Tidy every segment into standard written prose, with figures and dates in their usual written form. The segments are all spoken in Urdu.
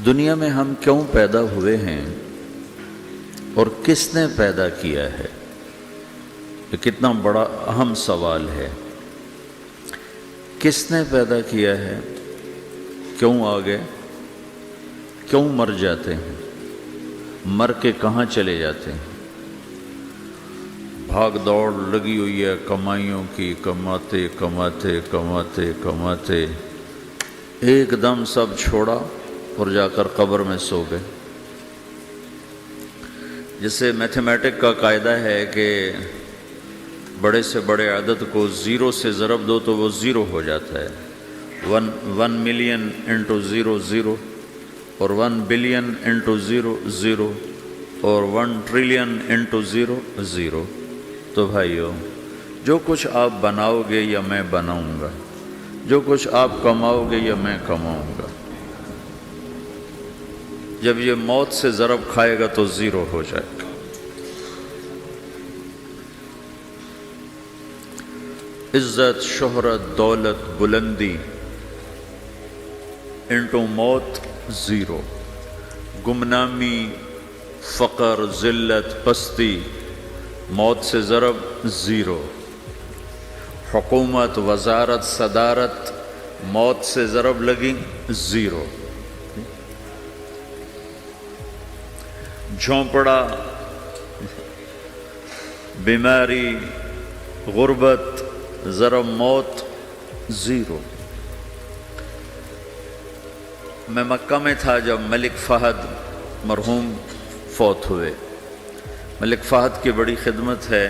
دنیا میں ہم کیوں پیدا ہوئے ہیں اور کس نے پیدا کیا ہے؟ یہ کتنا بڑا اہم سوال ہے۔ کس نے پیدا کیا ہے؟ کیوں آ گئے؟ کیوں مر جاتے ہیں؟ مر کے کہاں چلے جاتے ہیں؟ بھاگ دوڑ لگی ہوئی ہے کمائیوں کی، کماتے کماتے کماتے کماتے ایک دم سب چھوڑا اور جا کر قبر میں سو گئے۔ جسے میتھمیٹک کا قاعدہ ہے کہ بڑے سے بڑے عدد کو زیرو سے ضرب دو تو وہ زیرو ہو جاتا ہے۔ 1 ملین انٹو زیرو زیرو، اور 1 بلین انٹو زیرو زیرو، اور 1 ٹریلین انٹو زیرو زیرو۔ تو بھائیو، جو کچھ آپ بناؤ گے یا میں بناؤں گا، جو کچھ آپ کماؤ گے یا میں کماؤں گا، جب یہ موت سے ضرب کھائے گا تو زیرو ہو جائے گا۔ عزت، شہرت، دولت، بلندی انٹو موت زیرو، گمنامی، فقر، ذلت، پستی موت سے ضرب زیرو، حکومت، وزارت، صدارت موت سے ضرب لگی زیرو، جھونپڑا، بیماری، غربت ضرب موت زیرو۔ میں مکہ میں تھا جب ملک فہد مرحوم فوت ہوئے۔ ملک فہد کی بڑی خدمت ہے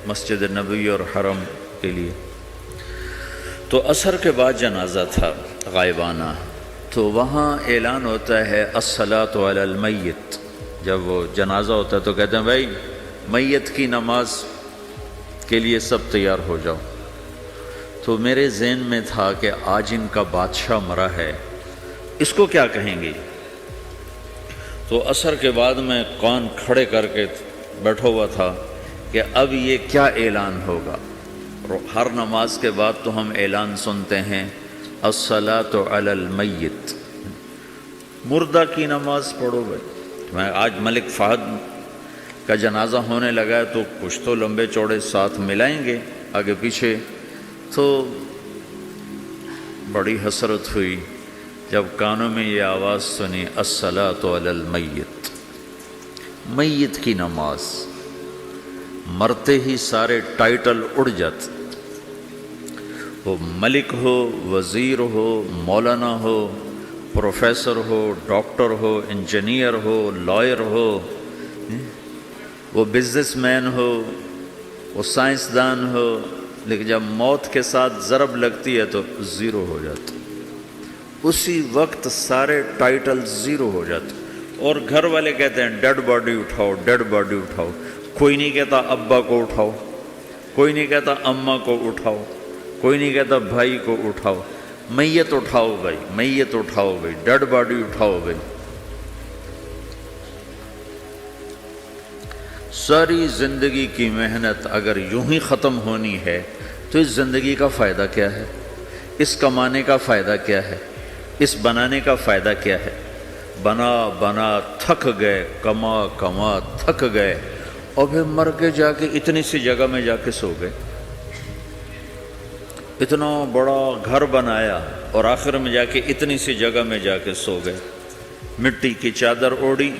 مسجد نبوی اور حرم کے لیے۔ تو عصر کے بعد جنازہ تھا غائبانہ، تو وہاں اعلان ہوتا ہے الصلاۃ علی المیت۔ جب وہ جنازہ ہوتا ہے تو کہتے ہیں بھائی میت کی نماز کے لیے سب تیار ہو جاؤ۔ تو میرے ذہن میں تھا کہ آج ان کا بادشاہ مرا ہے، اس کو کیا کہیں گے؟ تو عصر کے بعد میں کان کھڑے کر کے بیٹھا ہوا تھا کہ اب یہ کیا اعلان ہوگا۔ ہر نماز کے بعد تو ہم اعلان سنتے ہیں الصلاۃ علی المیت، مردہ کی نماز پڑھو بھائی۔ میں آج ملک فہد کا جنازہ ہونے لگا ہے تو کچھ تو لمبے چوڑے ساتھ ملائیں گے آگے پیچھے۔ تو بڑی حسرت ہوئی جب کانوں میں یہ آواز سنی الصلاۃ علی المیت، میت کی نماز۔ مرتے ہی سارے ٹائٹل اڑ جاتے، وہ ملک ہو، وزیر ہو، مولانا ہو، پروفیسر ہو، ڈاکٹر ہو، انجینئر ہو، لائر ہو، وہ بزنس مین ہو، وہ سائنسدان ہو، لیکن جب موت کے ساتھ ضرب لگتی ہے تو زیرو ہو جاتا، اسی وقت سارے ٹائٹل زیرو ہو جاتے۔ اور گھر والے کہتے ہیں ڈیڈ باڈی اٹھاؤ، ڈیڈ باڈی اٹھاؤ۔ کوئی نہیں کہتا ابا کو اٹھاؤ، کوئی نہیں کہتا اماں کو اٹھاؤ، کوئی نہیں کہتا بھائی کو اٹھاؤ۔ میت اٹھاؤ بھائی، میت اٹھاؤ بھائی، ڈیڈ باڈی اٹھاؤ بھائی۔ ساری زندگی کی محنت اگر یوں ہی ختم ہونی ہے تو اس زندگی کا فائدہ کیا ہے؟ اس کمانے کا فائدہ کیا ہے؟ اس بنانے کا فائدہ کیا ہے؟ بنا بنا تھک گئے، کما کما تھک گئے، اور پھر مر کے جا کے اتنی سی جگہ میں جا کے سو گئے۔ اتنا بڑا گھر بنایا اور آخر میں جا کے اتنی سی جگہ میں جا کے سو گئے۔ مٹی کی چادر اوڑھی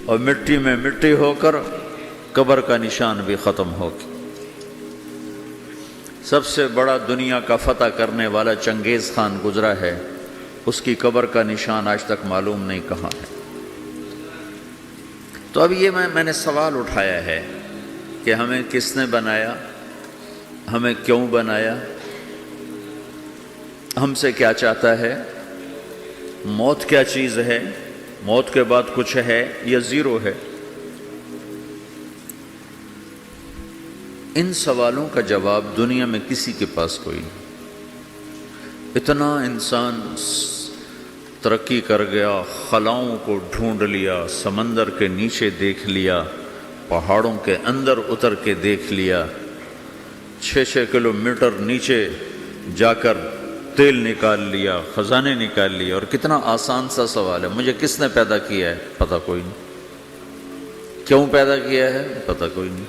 اور مٹی میں مٹی ہو کر قبر کا نشان بھی ختم ہو گیا۔ سب سے بڑا دنیا کا فتح کرنے والا چنگیز خان گزرا ہے، اس کی قبر کا نشان آج تک معلوم نہیں کہاں ہے۔ تو اب یہ میں نے سوال اٹھایا ہے کہ ہمیں کس نے بنایا، ہمیں کیوں بنایا، ہم سے کیا چاہتا ہے، موت کیا چیز ہے، موت کے بعد کچھ ہے یا زیرو ہے؟ ان سوالوں کا جواب دنیا میں کسی کے پاس کوئی نہیں۔ اتنا انسان ترقی کر گیا، خلاؤں کو ڈھونڈ لیا، سمندر کے نیچے دیکھ لیا، پہاڑوں کے اندر اتر کے دیکھ لیا، 6 کلومیٹر نیچے جا کر تیل نکال لیا، خزانے نکال لیا، اور کتنا آسان سا سوال ہے، مجھے کس نے پیدا کیا ہے؟ پتہ کوئی نہیں۔ کیوں پیدا کیا ہے؟ پتہ کوئی نہیں۔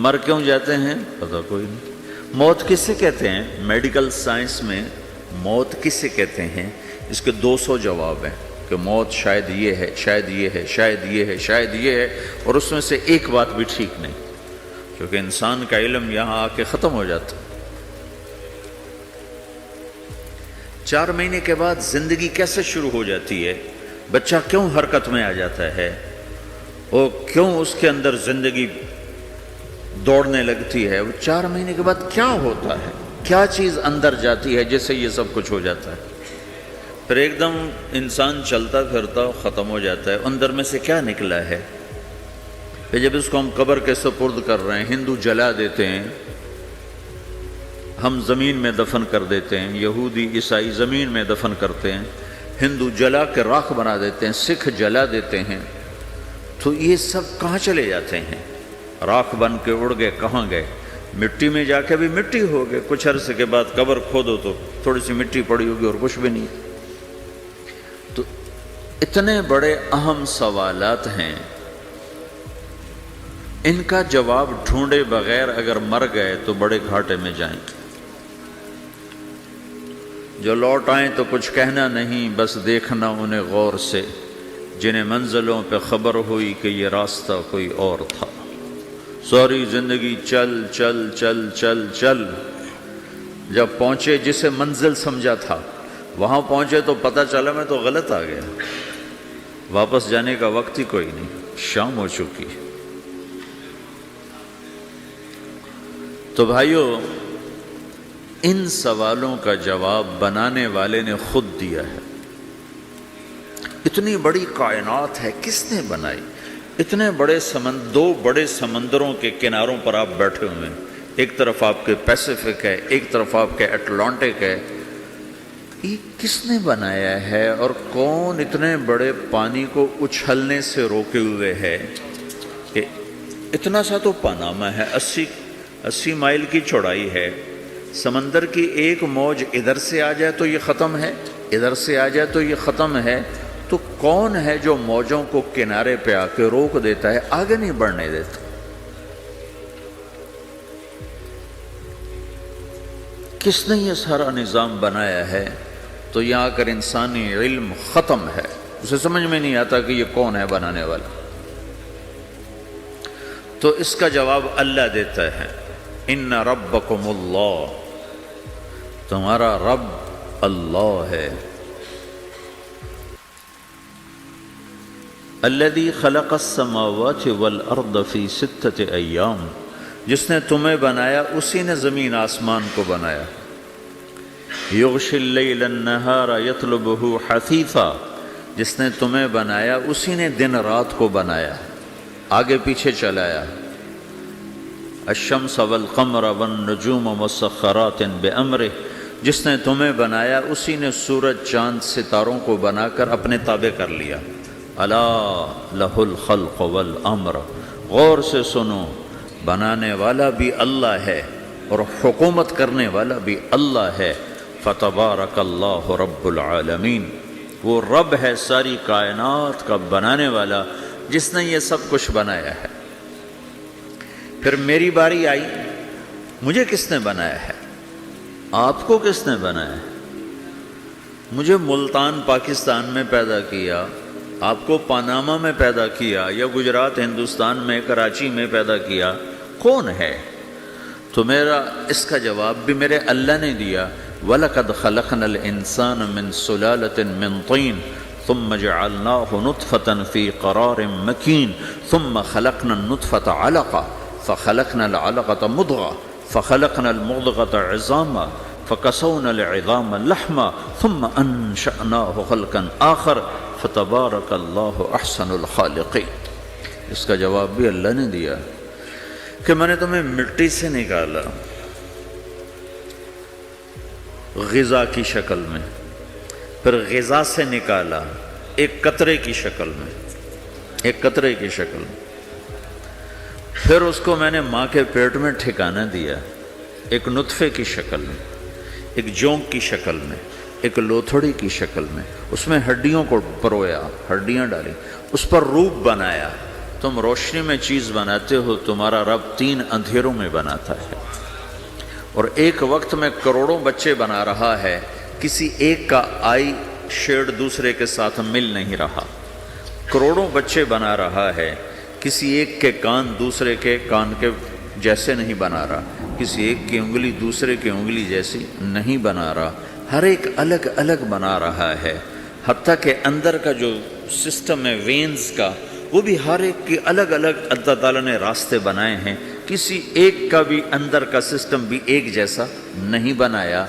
مر کیوں جاتے ہیں؟ پتہ کوئی نہیں۔ موت کسے کہتے ہیں؟ میڈیکل سائنس میں موت کسے کہتے ہیں؟ اس کے 200 جواب ہیں کہ موت شاید یہ ہے، شاید یہ ہے، شاید یہ ہے، شاید یہ ہے، اور اس میں سے ایک بات بھی ٹھیک نہیں، کیونکہ انسان کا علم یہاں آ کے ختم ہو جاتا۔ 4 مہینے کے بعد زندگی کیسے شروع ہو جاتی ہے؟ بچہ کیوں حرکت میں آ جاتا ہے؟ اور کیوں اس کے اندر زندگی دوڑنے لگتی ہے؟ وہ 4 مہینے کے بعد کیا ہوتا ہے؟ کیا چیز اندر جاتی ہے جس سے یہ سب کچھ ہو جاتا ہے؟ پھر ایک دم انسان چلتا پھرتا ختم ہو جاتا ہے، اندر میں سے کیا نکلا ہے؟ پھر جب اس کو ہم قبر کے سپرد کر رہے ہیں، ہندو جلا دیتے ہیں، ہم زمین میں دفن کر دیتے ہیں، یہودی عیسائی زمین میں دفن کرتے ہیں، ہندو جلا کے راکھ بنا دیتے ہیں، سکھ جلا دیتے ہیں، تو یہ سب کہاں چلے جاتے ہیں؟ راکھ بن کے اڑ گئے، کہاں گئے؟ مٹی میں جا کے بھی مٹی ہو گئے، کچھ عرصے کے بعد قبر کھودو تو تھوڑی سی مٹی پڑی ہوگی اور کچھ بھی نہیں۔ تو اتنے بڑے اہم سوالات ہیں، ان کا جواب ڈھونڈے بغیر اگر مر گئے تو بڑے گھاٹے میں جائیں۔ جو لوٹ آئیں تو کچھ کہنا نہیں، بس دیکھنا انہیں غور سے، جنہیں منزلوں پہ خبر ہوئی کہ یہ راستہ کوئی اور تھا۔ ساری زندگی چل چل چل چل چل، جب پہنچے جسے منزل سمجھا تھا وہاں پہنچے تو پتہ چلا میں تو غلط آ گیا، واپس جانے کا وقت ہی کوئی نہیں، شام ہو چکی۔ تو بھائیو، ان سوالوں کا جواب بنانے والے نے خود دیا ہے۔ اتنی بڑی کائنات ہے، کس نے بنائی؟ اتنے بڑے دو بڑے سمندروں کے کناروں پر آپ بیٹھے ہوئے ہیں، ایک طرف آپ کے پیسیفک ہے، ایک طرف آپ کے اٹلانٹک ہے، یہ کس نے بنایا ہے؟ اور کون اتنے بڑے پانی کو اچھلنے سے روکے ہوئے ہے کہ اتنا سا تو پاناما ہے، 80 مائل کی چوڑائی ہے، سمندر کی ایک موج ادھر سے آ جائے تو یہ ختم ہے، ادھر سے آ جائے تو یہ ختم ہے، تو کون ہے جو موجوں کو کنارے پہ آ کے روک دیتا ہے، آگے نہیں بڑھنے دیتا؟ کس نے یہ سارا نظام بنایا ہے؟ تو یہاں آ کر انسانی علم ختم ہے، اسے سمجھ میں نہیں آتا کہ یہ کون ہے بنانے والا۔ تو اس کا جواب اللہ دیتا ہے، ان ربکم اللہ، تمہارا رب اللہ ہے، الذی خلق السماوات والارض فی 6 ایام، جس نے تمہیں بنایا اسی نے زمین آسمان کو بنایا، یغشی اللیل النہار یطلبہ حثیثا، جس نے تمہیں بنایا اسی نے دن رات کو بنایا، آگے پیچھے چلایا، الشمس والقمر والنجوم مسخرات بامرہ، جس نے تمہیں بنایا اسی نے سورج چاند ستاروں کو بنا کر اپنے تابع کر لیا، الا لہ الخلق والامر، غور سے سنو، بنانے والا بھی اللہ ہے اور حکومت کرنے والا بھی اللہ ہے، فتبارک اللہ رب العالمین، وہ رب ہے ساری کائنات کا بنانے والا جس نے یہ سب کچھ بنایا ہے۔ پھر میری باری آئی، مجھے کس نے بنایا ہے؟ آپ کو کس نے بنایا ہے؟ مجھے ملتان پاکستان میں پیدا کیا، آپ کو پاناما میں پیدا کیا، یا گجرات ہندوستان میں کراچی میں پیدا کیا، کون ہے؟ تو میرا اس کا جواب بھی میرے اللہ نے دیا، وَلَقَدْ خَلَقْنَا الْإِنسَانَ مِنْ سُلَالَةٍ مِّن طِينٍ ثُمَّ جَعَلْنَاهُ نُطْفَةً فِي قَرَارٍ مَّكِينٍ ثُمَّ خَلَقْنَا النُّطْفَةَ عَلَقَةً فَخَلَقْنَا الْعَلَقَةَ مُضْغَةً فَخَلَقْنَا الْمُضْغَةَ عِظَامًا فَكَسَوْنَا الْعِظَامَ لَحْمًا ثُمَّ أَنشَأْنَاهُ خَلْقًا آخَرَ فَتَبَارَكَ اللَّهُ أَحْسَنُ الْخَالِقِينَ۔ اس کا جواب بھی اللہ نے دیا کہ میں نے تمہیں مٹی سے نکالا غذا کی شکل میں، پھر غذا سے نکالا ایک قطرے کی شکل میں، ایک قطرے کی شکل میں، پھر اس کو میں نے ماں کے پیٹ میں ٹھکانہ دیا ایک نطفے کی شکل میں، ایک جونک کی شکل میں، ایک لوتھڑی کی شکل میں، اس میں ہڈیوں کو پرویا، ہڈیاں ڈالی، اس پر روپ بنایا۔ تم روشنی میں چیز بناتے ہو، تمہارا رب 3 اندھیروں میں بناتا ہے، اور ایک وقت میں کروڑوں بچے بنا رہا ہے، کسی ایک کا آئی شیڈ دوسرے کے ساتھ مل نہیں رہا، کروڑوں بچے بنا رہا ہے، کسی ایک کے کان دوسرے کے کان کے جیسے نہیں بنا رہا، کسی ایک کی انگلی دوسرے کی انگلی جیسی نہیں بنا رہا، ہر ایک الگ الگ بنا رہا ہے، حتیٰ کہ اندر کا جو سسٹم ہے وینز کا، وہ بھی ہر ایک کی الگ الگ اللہ تعالیٰ نے راستے بنائے ہیں، کسی ایک کا بھی اندر کا سسٹم بھی ایک جیسا نہیں بنایا۔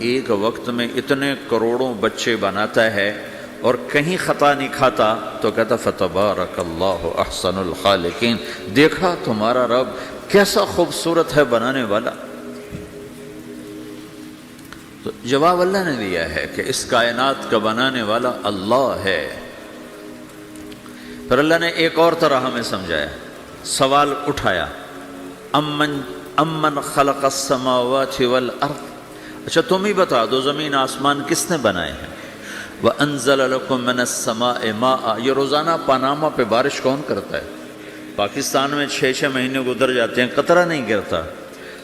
ایک وقت میں اتنے کروڑوں بچے بناتا ہے اور کہیں خطا نہیں کھاتا، تو کہتا فتبارک اللہ احسن الخالقین، دیکھا تمہارا رب کیسا خوبصورت ہے بنانے والا۔ تو جواب اللہ نے دیا ہے کہ اس کائنات کا بنانے والا اللہ ہے۔ پھر اللہ نے ایک اور طرح ہمیں سمجھایا، سوال اٹھایا، امن خلق السماوات والارض، اچھا تم ہی بتا دو زمین آسمان کس نے بنائے ہیں؟ وَأَنزَلَ لَكُم مِّنَ السَّمَاءِ مَاءً، یہ روزانہ پاناما پہ بارش کون کرتا ہے؟ پاکستان میں 6 مہینے گزر جاتے ہیں، قطرہ نہیں گرتا،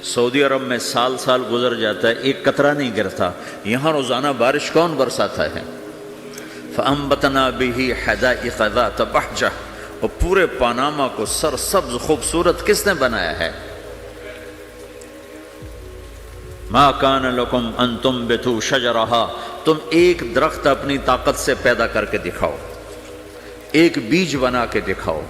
سعودی عرب میں سال گزر جاتا ہے، ایک قطرہ نہیں گرتا، یہاں روزانہ بارش کون برساتا ہے؟ فَأَنبَتْنَا بِهِ حَدَائِقَ ذَاتَ بَهْجَةٍ، اور پورے پاناما کو سرسبز خوبصورت کس نے بنایا ہے؟ مَا كَانَ لَكُمْ أَن تُنبِتُوا شَجَرَهَا، تم ایک درخت اپنی طاقت سے پیدا کر کے دکھاؤ، ایک بیج بنا کے دکھاؤ،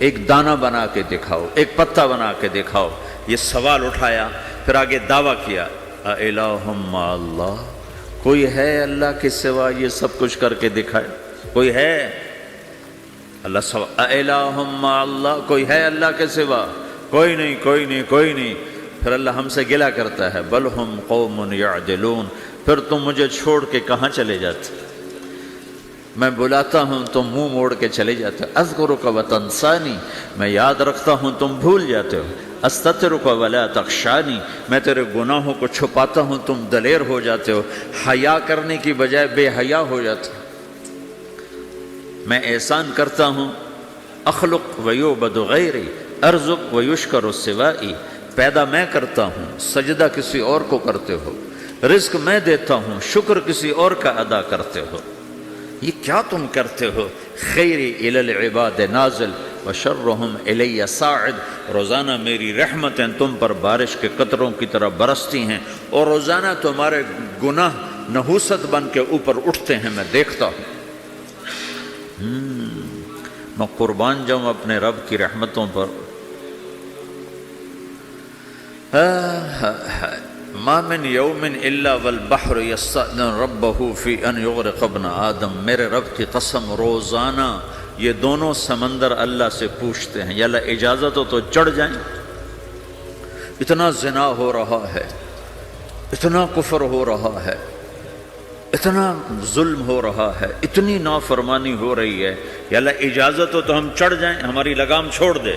ایک دانہ بنا کے دکھاؤ، ایک پتا بنا کے دکھاؤ۔ یہ سوال اٹھایا، پھر آگے دعویٰ کیا، اَإِلَٰهٌ مَّعَ اللَّهِ، کوئی ہے اللہ کے سوا یہ سب کچھ کر کے دکھائے؟ کوئی ہے؟ اللہ سوا اِلَٰهٌ مَّعَ اللَّهِ، کوئی ہے اللہ کے سوا؟ کوئی نہیں، کوئی نہیں، کوئی نہیں۔ پھر اللہ ہم سے گلہ کرتا ہے، بل ہم قوم یعدلون، پھر تم مجھے چھوڑ کے کہاں چلے جاتے؟ میں بلاتا ہوں تم منہ موڑ کے چلے جاتے ہو، اذکرک وتنسانی، میں یاد رکھتا ہوں تم بھول جاتے ہو، استترک ولا تخشانی، میں تیرے گناہوں کو چھپاتا ہوں تم دلیر ہو جاتے ہو، حیا کرنے کی بجائے بے حیا ہو جاتے ہو۔ میں احسان کرتا ہوں، اخلق ویعبد غیری، ارزق ویشکر سوائی، پیدا میں کرتا ہوں، سجدہ کسی اور کو کرتے ہو، رزق میں دیتا ہوں، شکر کسی اور کا ادا کرتے ہو، یہ کیا تم کرتے ہو؟ خیری الی العباد نازل وشرہم الی صاعد، روزانہ میری رحمتیں تم پر بارش کے قطروں کی طرح برستی ہیں، اور روزانہ تمہارے گناہ نحوست بن کے اوپر اٹھتے ہیں، میں دیکھتا ہوں۔ میں قربان جاؤں اپنے رب کی رحمتوں پر۔ ما من یوم الا والبحر یستأذن ربہ فی ان یغرق ابن آدم، میرے رب کی قسم روزانہ یہ دونوں سمندر اللہ سے پوچھتے ہیں، یا اللہ اجازت ہو تو چڑھ جائیں، اتنا زنا ہو رہا ہے، اتنا کفر ہو رہا ہے، اتنا ظلم ہو رہا ہے، اتنی نافرمانی ہو رہی ہے، یا اللہ اجازت ہو تو ہم چڑھ جائیں، ہماری لگام چھوڑ دے،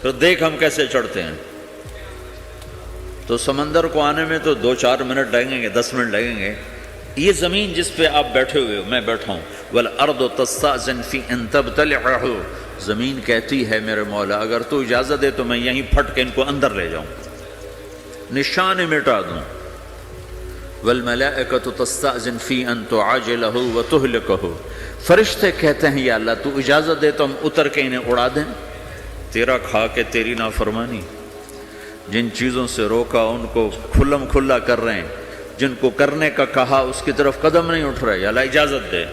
پھر دیکھ ہم کیسے چڑھتے ہیں۔ تو سمندر کو آنے میں تو 2-4 منٹ لگیں گے، 10 منٹ لگیں گے۔ یہ زمین جس پہ آپ بیٹھے ہوئے ہو، میں بیٹھا ہوں، وَالْأَرْضُ تَسْتَأْذِنُ فِي أَن تَبْتَلِعَهُ، زمین کہتی ہے میرے مولا اگر تو اجازت دے تو میں یہیں پھٹ کے ان کو اندر لے جاؤں، نشان مٹا دوں۔ وَالْمَلَائِكَةُ تَسْتَأْذِنُ فِي أَن تُعَاجِلَهُ وَتُهْلِكَهُ، فرشتے کہتے ہیں یا اللہ تو اجازت دے تو ہم اتر کے انہیں اڑا دیں، تیرا کھا کے تیری نافرمانی، جن چیزوں سے روکا ان کو کھلم کھلا کر رہے ہیں، جن کو کرنے کا کہا اس کی طرف قدم نہیں اٹھ رہے، یا اللہ اجازت دے۔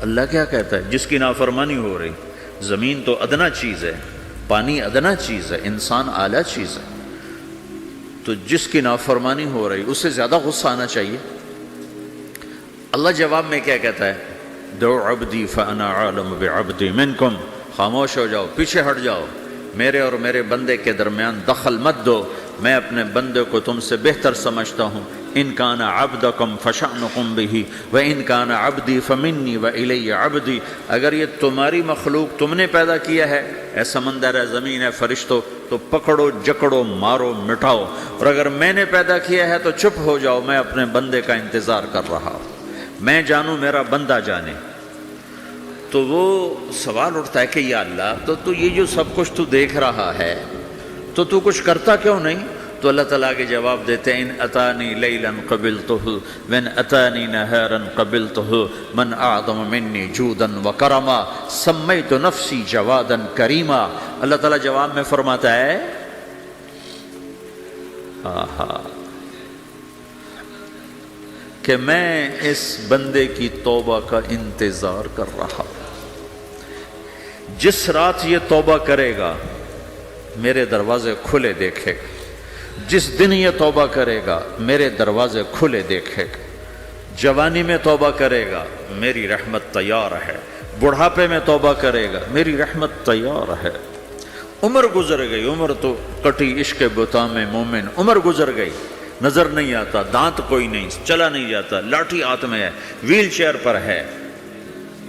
اللہ کیا کہتا ہے؟ جس کی نافرمانی ہو رہی، زمین تو ادنا چیز ہے، پانی ادنا چیز ہے، انسان اعلیٰ چیز ہے، تو جس کی نافرمانی ہو رہی اسے زیادہ غصہ آنا چاہیے۔ اللہ جواب میں کیا کہتا ہے؟ دعو عبدی فانا عالم بعبدی منکم، خاموش ہو جاؤ، پیچھے ہٹ جاؤ، میرے اور میرے بندے کے درمیان دخل مت دو، میں اپنے بندے کو تم سے بہتر سمجھتا ہوں، ان کان عبدکم فشأنکم بہ وان کان عبدی فمنی والی عبدی، اگر یہ تمہاری مخلوق تم نے پیدا کیا ہے، اے سمندر ہے، زمین ہے، فرشتوں، تو پکڑو جکڑو مارو مٹاؤ، اور اگر میں نے پیدا کیا ہے تو چپ ہو جاؤ، میں اپنے بندے کا انتظار کر رہا ہوں، میں جانوں میرا بندہ جانے۔ تو وہ سوال اٹھتا ہے کہ یا اللہ، تو یہ جو سب کچھ تو دیکھ رہا ہے تو کچھ کرتا کیوں نہیں؟ تو اللہ تعالیٰ کے جواب دیتے ہیں ان اتانی لیلا قبلتہ وان اتانی نہارا قبلتہ من اعظم منی جودا وکرما سمیت نفسی جوادا کریما۔ اللہ تعالیٰ جواب میں فرماتا ہے کہ میں اس بندے کی توبہ کا انتظار کر رہا ہوں، جس رات یہ توبہ کرے گا میرے دروازے کھلے دیکھے گا، جس دن یہ توبہ کرے گا میرے دروازے کھلے دیکھے گا، جوانی میں توبہ کرے گا میری رحمت تیار ہے، بڑھاپے میں توبہ کرے گا میری رحمت تیار ہے۔ عمر گزر گئی، عمر تو کٹی عشق بتا میں مومن، عمر گزر گئی، نظر نہیں آتا، دانت کوئی نہیں، چلا نہیں جاتا، لاٹھی ہاتھ میں ہے، ویل چیئر پر ہے۔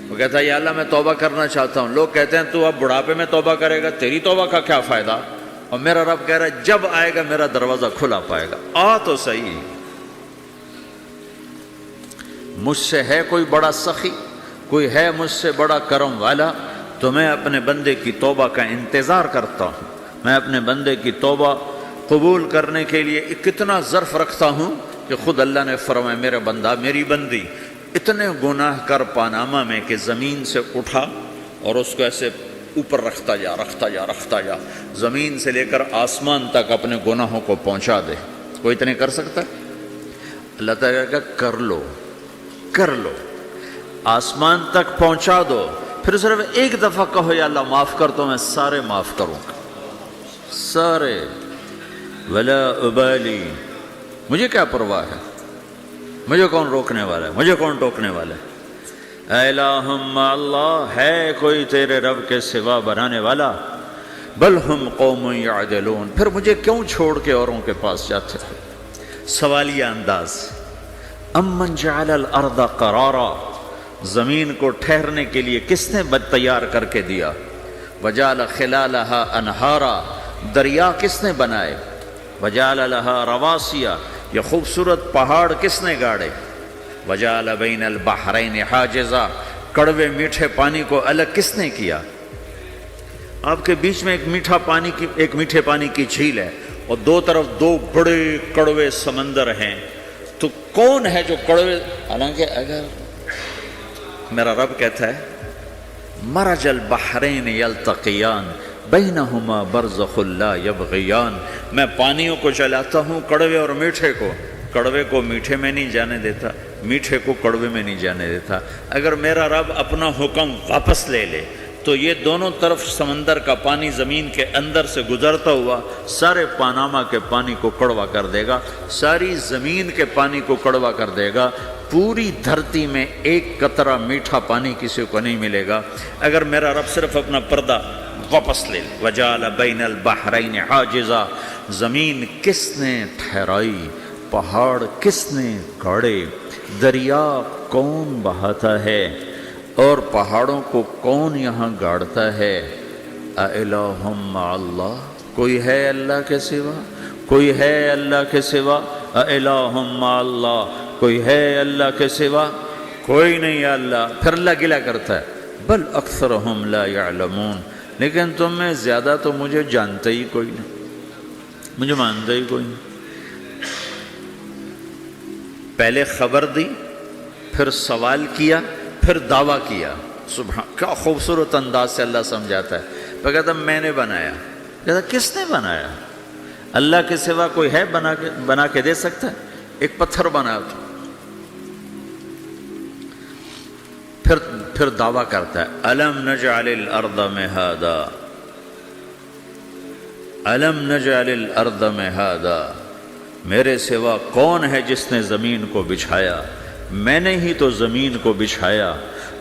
وہ کہتا ہے یا اللہ میں توبہ کرنا چاہتا ہوں۔ لوگ کہتے ہیں تو اب بڑھاپے میں توبہ کرے گا، تیری توبہ کا کیا فائدہ؟ اور میرا رب کہہ رہا ہے جب آئے گا میرا دروازہ کھلا پائے گا، آ تو صحیح۔ مجھ سے ہے کوئی بڑا سخی، کوئی ہے مجھ سے بڑا کرم والا، تو میں اپنے بندے کی توبہ کا انتظار کرتا ہوں، میں اپنے بندے کی توبہ قبول کرنے کے لیے کتنا ظرف رکھتا ہوں کہ خود اللہ نے فرمایا میرا بندہ میری بندی اتنے گناہ کر پاناما میں کہ زمین سے اٹھا اور اس کو ایسے اوپر رکھتا جا، زمین سے لے کر آسمان تک اپنے گناہوں کو پہنچا دے۔ کوئی اتنے کر سکتا ہے؟ اللہ تعالیٰ کا کر لو، آسمان تک پہنچا دو، پھر صرف ایک دفعہ کہو یا اللہ معاف کر تو میں سارے معاف کروں گا، سارے، ولا ابالی، مجھے کیا پرواہ ہے، مجھے کون روکنے والا ہے، مجھے کون ٹوکنے والا ہے۔ اے الہم اللہ، ہے کوئی تیرے رب کے سوا بنانے والا؟ بل ہم قوم یعدلون، پھر مجھے کیوں چھوڑ کے اوروں کے پاس جاتے ہیں؟ سوالیہ انداز۔ امن جعل الارض قرارا، زمین کو ٹھہرنے کے لیے کس نے تیار کر کے دیا؟ وجعل خلالہا انہارا، دریا کس نے بنائے؟ وجعل لہا رواسیا، یہ خوبصورت پہاڑ کس نے گاڑے؟ وجعل بین البحرین حاجزا، کڑوے میٹھے پانی کو الگ کس نے کیا؟ آپ کے بیچ میں ایک میٹھے پانی کی جھیل ہے اور دو طرف دو بڑے کڑوے سمندر ہیں، تو کون ہے جو کڑوے؟ حالانکہ اگر میرا رب کہتا ہے مرج البحرین یلتقیان بینہما برزخ لا یبغیان، میں پانیوں کو چلاتا ہوں، کڑوے اور میٹھے کو، کڑوے کو میٹھے میں نہیں جانے دیتا، میٹھے کو کڑوے میں نہیں جانے دیتا۔ اگر میرا رب اپنا حکم واپس لے لے تو یہ دونوں طرف سمندر کا پانی زمین کے اندر سے گزرتا ہوا سارے پاناما کے پانی کو کڑوا کر دے گا، ساری زمین کے پانی کو کڑوا کر دے گا، پوری دھرتی میں ایک قطرہ میٹھا پانی کسی کو نہیں ملے گا اگر میرا رب صرف اپنا پردہ واپس لے لے۔ وجعل بین البحرین حاجزا، زمین کس نے ٹھہرائی، پہاڑ کس نے گاڑے، دریا کون بہاتا ہے اور پہاڑوں کو کون یہاں گاڑتا ہے؟ اِلَٰهٌ مَّعَ اللَّهِ، کوئی ہے اللہ کے سوا؟ کوئی ہے اللہ کے سوا؟ اِلَٰهٌ مَّعَ اللَّهِ، کوئی ہے اللہ کے سوا؟ کوئی نہیں ہے اللہ۔ پھر اللہ گلہ کرتا ہے بل اکثرہم لا یعلمون، لیکن تم میں زیادہ تو مجھے جانتے ہی کوئی نہیں، مجھے مانتے ہی کوئی نہیں۔ پہلے خبر دی، پھر سوال کیا، پھر دعویٰ کیا۔ سبحان، کیا خوبصورت انداز سے اللہ سمجھاتا ہے۔ وہ کہتا میں نے بنایا، کہتا کس نے بنایا؟ اللہ کے سوا کوئی ہے بنا کے دے سکتا ہے؟ ایک پتھر بنایا تو پھر دعویٰ کرتا ہے الم نجعل الارض مہادا، الم نجعل الارض مہادا، میرے سوا کون ہے جس نے زمین کو بچھایا؟ میں نے ہی تو زمین کو بچھایا۔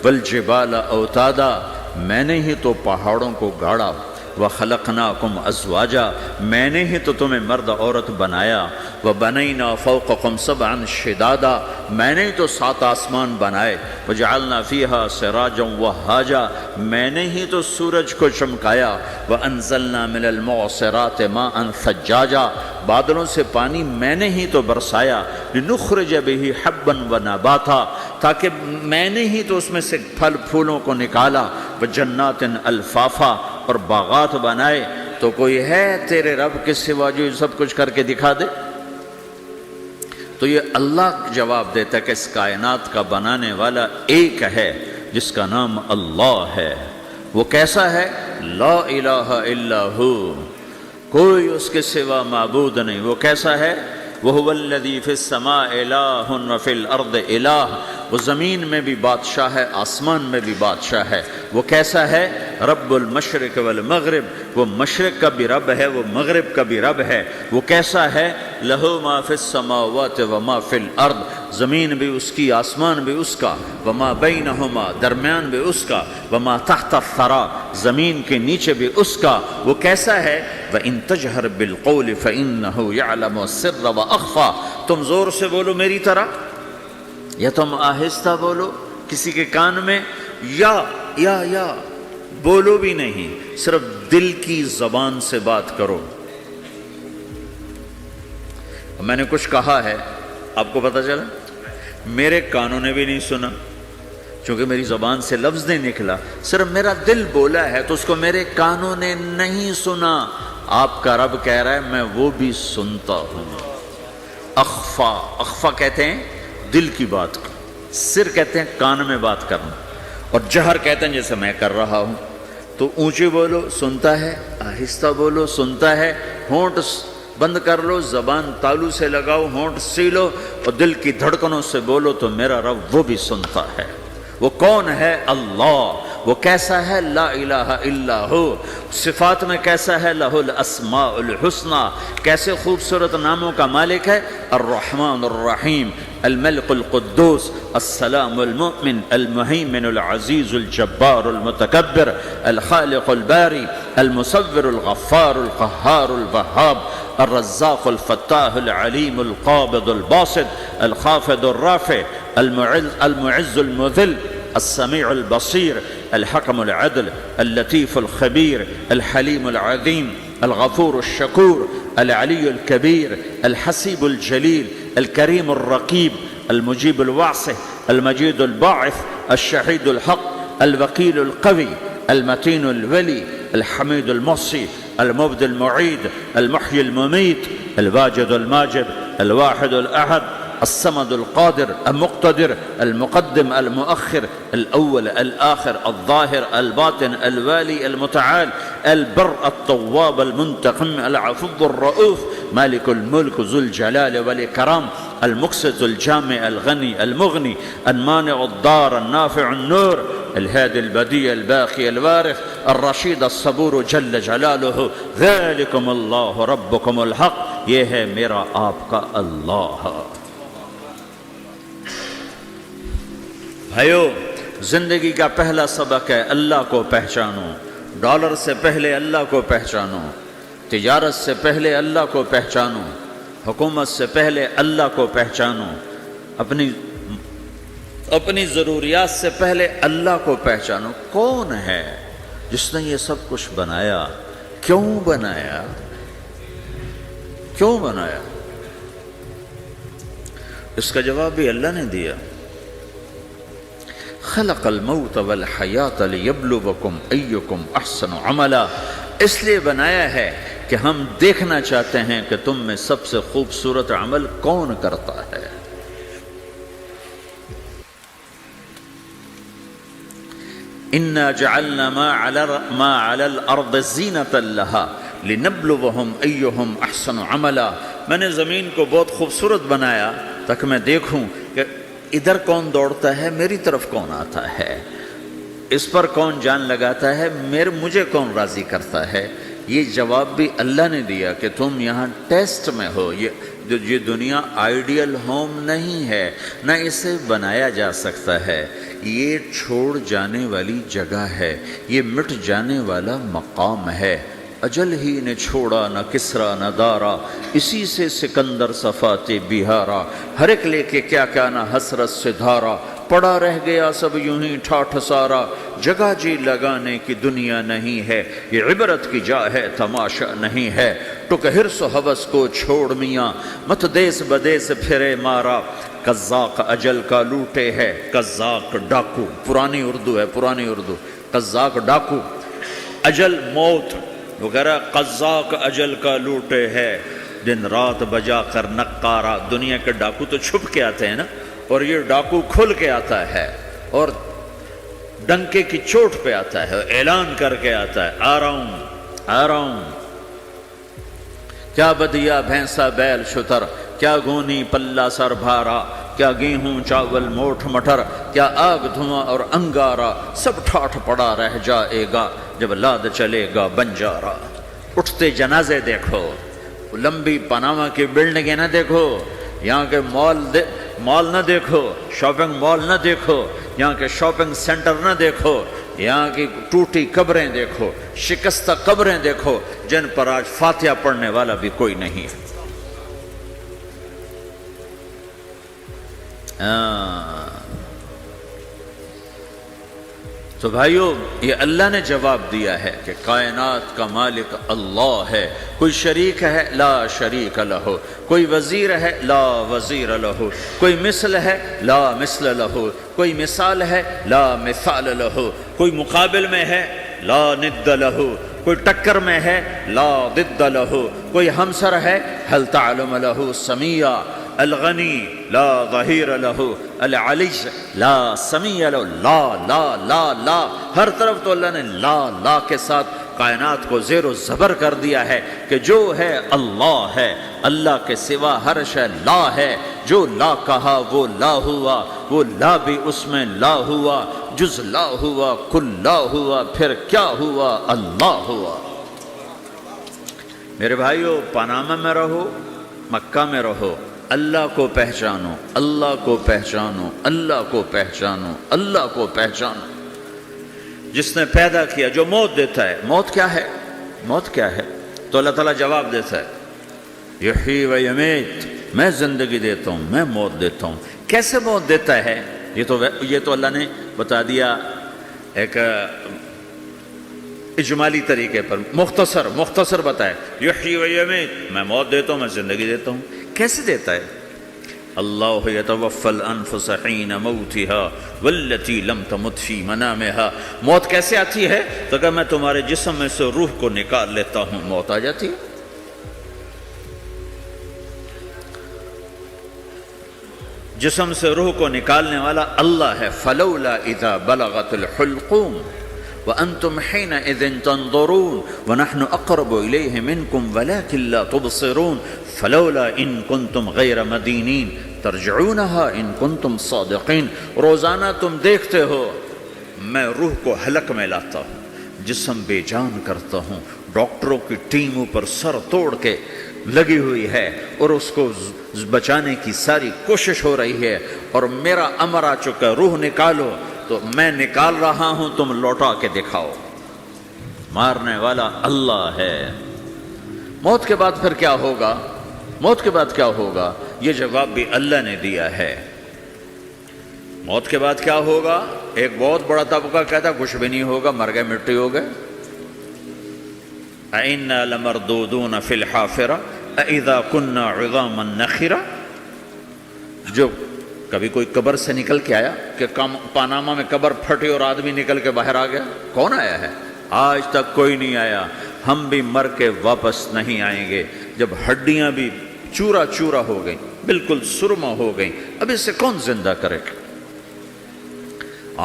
والجبال اوتادا، میں نے ہی تو پہاڑوں کو گاڑا۔ وَخَلَقْنَاكُمْ أَزْوَاجًا میں نے ہی تو تمہیں مرد عورت بنایا، وَبَنَيْنَا فَوْقَكُمْ سَبْعًا شِدَادًا میں نے ہی تو 7 آسمان بنائے، وَجَعَلْنَا فِيهَا سِرَاجًا وَهَّاجًا میں نے ہی تو سورج کو چمکایا، وَأَنزَلْنَا مِنَ الْمُعْصِرَاتِ مَاءً ثَجَّاجًا بادلوں سے پانی میں نے ہی تو برسایا، لِنُخْرِجَ بِهِ حَبًّا وَنَبَاتًا تاکہ میں نے ہی تو اس میں سے پھل پھولوں کو نکالا، وَجَنَّاتٍ الْفَافًا اور باغات بنائے۔ تو کوئی ہے تیرے رب کے سوا جو یہ سب کچھ کر کے دکھا دے؟ تو یہ اللہ جواب دیتا ہے کہ اس کائنات کا بنانے والا ایک ہے جس کا نام اللہ ہے۔ وہ کیسا ہے؟ لا الہ الا ہو، کوئی اس کے سوا معبود نہیں۔ وہ کیسا ہے؟ وَهُوَ الَّذِي فِي السَّمَاءِ إِلَٰهٌ وَفِي الْأَرْضِ إِلَٰهٌ وہ زمین میں بھی بادشاہ ہے، آسمان میں بھی بادشاہ ہے۔ وہ کیسا ہے؟ رب المشرق والمغرب وہ مشرق کا بھی رب ہے، وہ مغرب کا بھی رب ہے۔ وہ کیسا ہے؟ لَهُ مَا فِي السَّمَاوَاتِ وَمَا فِي الْأَرْضِ زمین بھی اس کی، آسمان بھی اس کا، وَمَا بَيْنَهُمَا درمیان بھی اس کا، وَمَا تَحْتَ الثَّرَىٰ زمین کے نیچے بھی اس کا۔ وہ کیسا ہے؟ وَإِن تَجْهَرْ بِالْقَوْلِ فَإِنَّهُ يَعْلَمُ السِّرَّ وَأَخْفَىٰ تم زور سے بولو میری طرح، یا تم آہستہ بولو کسی کے کان میں، یا بولو بھی نہیں، صرف دل کی زبان سے بات کرو۔ میں نے کچھ کہا ہے، آپ کو پتہ چلا؟ میرے کانوں نے بھی نہیں سنا، چونکہ میری زبان سے لفظ نہیں نکلا، صرف میرا دل بولا ہے تو اس کو میرے کانوں نے نہیں سنا۔ آپ کا رب کہہ رہا ہے میں وہ بھی سنتا ہوں۔ اخفا کہتے ہیں دل کی بات کو، سر کہتے ہیں کان میں بات کرنا، اور جہر کہتے ہیں جیسے میں کر رہا ہوں۔ تو اونچی بولو سنتا ہے، آہستہ بولو سنتا ہے، ہونٹ بند کر لو، زبان تالو سے لگاؤ، ہونٹ سیلو اور دل کی دھڑکنوں سے بولو تو میرا رب وہ بھی سنتا ہے۔ وہ کون ہے؟ اللہ۔ وہ کیسا ہے؟ لا الہ الا ہو۔ صفات میں کیسا ہے؟ لہ الاسماء الحسنی کیسے خوبصورت ناموں کا مالک ہے؟ الرحمن الرحیم، الملک القدوس، السلام المؤمن، المہیمن العزیز الجبار المتکبر، الخالق الباری، المصور الغفار القہار الوہاب، الرزاق الفتاح العلیم القابض الباسط، الخافض الرافع، المعز المذل، السمیع البصیر، الحکم العدل، اللطیف الخبیر، الحلیم العظیم، الغفور الشکور، العلی الکبیر، الحسیب الجلیل، الکریم الرقیب، المجیب الواسع، المجید الباعث، الشہید الحق، الوکیل القوی، المتین الولی، الحمید المحصی، المبدی المعید، المحیی الممیت، الواجد الماجد، الواحد الأحد، الصمد القادر المقتدر، المقدم المؤخر، الأول الآخر، الظاهر الباطن، الوالي المتعال، البر التواب المنتقم، العفو الرؤوف، مالك الملك ذو الجلال والإكرام، المقسط الجامع الغني المغني، المانع الضار النافع النور، الهادي البديع الباقي الوارث، الرشيد الصبور جل جلاله، ذلكم الله ربكم الحق یہ ہے میرا آپ کا اللہ۔ بھائیو، زندگی کا پہلا سبق ہے اللہ کو پہچانو۔ ڈالر سے پہلے اللہ کو پہچانو، تجارت سے پہلے اللہ کو پہچانو، حکومت سے پہلے اللہ کو پہچانو، اپنی ضروریات سے پہلے اللہ کو پہچانو۔ کون ہے جس نے یہ سب کچھ بنایا؟ کیوں بنایا؟ کیوں بنایا؟ اس کا جواب بھی اللہ نے دیا۔ خلق الموت والحیات لیبلوکم ایکم احسن عملا، اس لیے بنایا ہے کہ ہم دیکھنا چاہتے ہیں کہ تم میں سب سے خوبصورت عمل کون کرتا ہے۔ انا جعلنا ما علی الارض زینۃ لها لنبلوہم ایہم احسن عملا، میں نے زمین کو بہت خوبصورت بنایا تاکہ میں دیکھوں کہ ادھر کون دوڑتا ہے، میری طرف کون آتا ہے، اس پر کون جان لگاتا ہے، مجھے کون راضی کرتا ہے۔ یہ جواب بھی اللہ نے دیا کہ تم یہاں ٹیسٹ میں ہو، یہ یہ دنیا آئیڈیل ہوم نہیں ہے، نہ اسے بنایا جا سکتا ہے، یہ چھوڑ جانے والی جگہ ہے، یہ مٹ جانے والا مقام ہے۔ اجل ہی نے چھوڑا نہ کسرا نہ دارا، اسی سے سکندر صفات بہارا، ہر ایک لے کے کیا کیا نہ حسرت سے دھارا، پڑا رہ گیا سب یوں ہی ٹھاٹھ سارا، جگہ جی لگانے کی دنیا نہیں ہے، یہ عبرت کی جا ہے تماشا نہیں ہے، ٹک حرص و حوث کو چھوڑ میاں، مت دیس بدیس پھرے مارا، قزاق اجل کا لوٹے ہے، قزاق ڈاکو، پرانی اردو ہے، پرانی اردو، قزاق ڈاکو، اجل موت وغیرہ، قزاق اجل کا لوٹے ہے، دن رات بجا کر نقارا۔ دنیا کے ڈاکو تو چھپ کے آتے ہیں نا، اور یہ ڈاکو کھل کے آتا ہے اور ڈنکے کی چوٹ پہ آتا ہے، اعلان کر کے آتا ہے، آ رہا ہوں آ رہا ہوں۔ کیا بدیا بھینسا بیل شتر، کیا گونی پلہ سر بھارا، کیا گیہوں چاول موٹھ مٹر، کیا آگ دھواں اور انگارا، سب ٹھاٹھ پڑا رہ جائے گا جب لاد چلے گا بنجارا۔ اٹھتے جنازے دیکھو، لمبی پاناما کی بلڈنگیں نہ دیکھو، یہاں کے مال نہ دیکھو، شاپنگ مال نہ دیکھو، یہاں کے شاپنگ سینٹر نہ دیکھو، یہاں کی ٹوٹی قبریں دیکھو، شکستہ قبریں دیکھو، جن پر آج فاتحہ پڑھنے والا بھی کوئی نہیں ہے۔ تو بھائیو، یہ اللہ نے جواب دیا ہے کہ کائنات کا مالک اللہ ہے، کوئی شریک ہے لا شریک لہ، کوئی وزیر ہے لا وزیر لہ، کوئی مثل ہے لا مثل لہ، کوئی مثال ہے لا مثال لہ، کوئی مقابل میں ہے لا ند لہ، کوئی ٹکر میں ہے لا ضد لہ، کوئی ہمسر ہے هل تعلم لہ سمیہ، الغنی لا ظہیر لہ، العلی لا سمیع لہ، لا لا لا لا، ہر طرف تو اللہ نے لا لا کے ساتھ کائنات کو زیر و زبر کر دیا ہے کہ جو ہے اللہ ہے، اللہ کے سوا ہر شے لا ہے، جو لا کہا وہ لا ہوا، وہ لا بھی اس میں لا ہوا، جز لا ہوا کل لا ہوا، پھر کیا ہوا؟ اللہ ہوا۔ میرے بھائیو، پاناما میں رہو، مکہ میں رہو، اللہ کو پہچانو، اللہ کو پہچانو، اللہ کو پہچانو، اللہ کو پہچانو۔ جس نے پیدا کیا، جو موت دیتا ہے، موت کیا ہے؟ موت کیا ہے؟ تو اللہ تعالیٰ جواب دیتا ہے، یحیی و یمیت، میں زندگی دیتا ہوں، میں موت دیتا ہوں۔ کیسے موت دیتا ہے؟ یہ تو اللہ نے بتا دیا ایک اجمالی طریقے پر، مختصر بتائے، یحیی و یمیت، میں موت دیتا ہوں، میں زندگی دیتا ہوں۔ کیسے دیتا ہے؟ اللہ یتوفی الانفس حین موتها والتی لم تمت فی منامها۔ موت کیسے آتی ہے؟ تو کہ میں تمہارے جسم میں سے روح کو نکال لیتا ہوں، موت آ جاتی ہے۔ جسم سے روح کو نکالنے والا اللہ ہے۔ فلولا اذا بلغت الحلقوم وانتم حينئذ تنظرون ونحن اقرب اليه منكم ولكن لا تبصرون فلولا ان كنتم غير مدينين ترجعونها ان كنتم صادقين۔ روزانہ تم دیکھتے ہو میں روح کو حلق میں لاتا ہوں، جسم بے جان کرتا ہوں، ڈاکٹروں کی ٹیم اوپر سر توڑ کے لگی ہوئی ہے اور اس کو بچانے کی ساری کوشش ہو رہی ہے، اور میرا امر آ چکا، روح نکالو، تو میں نکال رہا ہوں، تم لوٹا کے دکھاؤ۔ مارنے والا اللہ ہے۔ موت کے بعد پھر کیا ہوگا؟ موت کے بعد کیا ہوگا؟ یہ جواب بھی اللہ نے دیا ہے۔ موت کے بعد کیا ہوگا؟ ایک بہت بڑا طبقہ کہتا کچھ بھی نہیں ہوگا، مر گئے، مٹی ہو گئے۔ اَإِنَّا لَمَرْدُودُونَ فِي الْحَافِرَةِ أَإِذَا كُنَّا عِظَامًا نَخِرَةً۔ جو کبھی کوئی قبر سے نکل کے آیا کہ پاناما میں قبر پھٹی اور آدمی نکل کے باہر آ گیا؟ کون آیا ہے؟ آج تک کوئی نہیں آیا۔ ہم بھی مر کے واپس نہیں آئیں گے۔ جب ہڈیاں بھی چورا چورا ہو گئیں، بالکل سرما ہو گئیں، اب اس سے کون زندہ کرے گا؟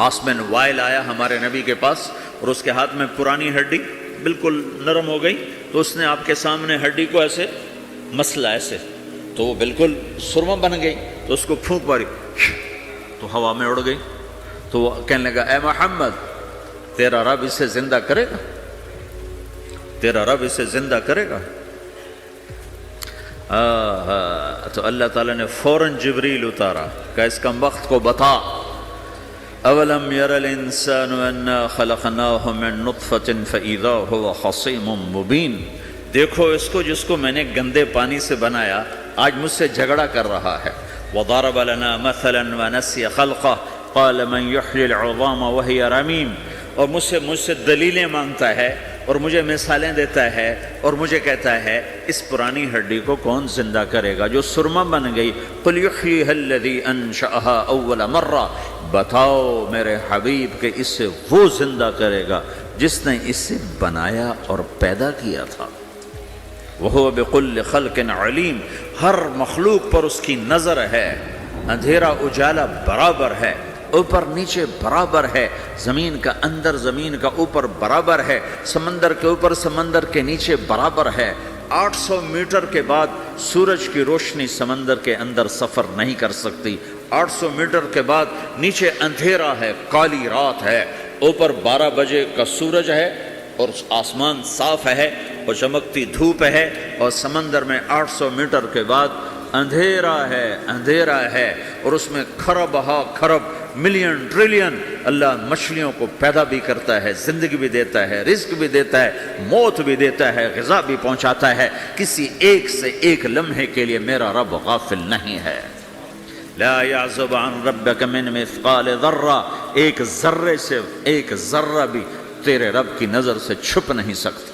آسمن وائل آیا ہمارے نبی کے پاس اور اس کے ہاتھ میں پرانی ہڈی بالکل نرم ہو گئی، تو اس نے آپ کے سامنے ہڈی کو ایسے مسلا، ایسے، تو وہ بالکل سرما بن گئی، تو اس کو پھونک ماری تو ہوا میں اڑ گئی۔ تو وہ کہنے لگا، اے محمد، تیرا رب اسے زندہ کرے گا؟ تیرا رب اسے زندہ کرے گا؟ تو اللہ تعالیٰ نے فوراً جبریل اتارا کہ اس کم وقت کو بتا، اولم یر الانسان انا خلقناہ من نطفۃ فاذا هو خصیم مبین، دیکھو اس کو جس کو میں نے گندے پانی سے بنایا آج مجھ سے جھگڑا کر رہا ہے. وضرب لنا مثلا ونسی خلقہ قال من یحیی العظام وہی رمیم، اور مجھ سے دلیلیں مانگتا ہے اور مجھے مثالیں دیتا ہے اور مجھے کہتا ہے اس پرانی ہڈی کو کون زندہ کرے گا جو سرما بن گئی. قل یحییھا الذی انشأھا اول مرہ، بتاؤ میرے حبیب کہ اس سے وہ زندہ کرے گا جس نے اسے بنایا اور پیدا کیا تھا. وہو بکل خلق علیم، ہر مخلوق پر اس کی نظر ہے، اندھیرا اجالا برابر ہے، اوپر نیچے برابر ہے، زمین کا اندر زمین کا اوپر برابر ہے، سمندر کے اوپر سمندر کے نیچے برابر ہے. 800 میٹر کے بعد سورج کی روشنی سمندر کے اندر سفر نہیں کر سکتی. 800 میٹر کے بعد نیچے اندھیرا ہے، کالی رات ہے، اوپر 12 بجے کا سورج ہے اور آسمان صاف ہے اور چمکتی دھوپ ہے، اور سمندر میں 800 میٹر کے بعد اندھیرا ہے اور اس میں کھرب ہا کھرب ملین ٹریلین اللہ مچھلیوں کو پیدا بھی کرتا ہے، زندگی بھی دیتا ہے، رزق بھی دیتا ہے، موت بھی دیتا ہے، غذا بھی پہنچاتا ہے. کسی ایک سے ایک لمحے کے لیے میرا رب غافل نہیں ہے. لا يعزب عن ربك من مثقال ذرہ، ایک ذرے سے ایک ذرہ بھی تیرے رب کی نظر سے چھپ نہیں سکتا.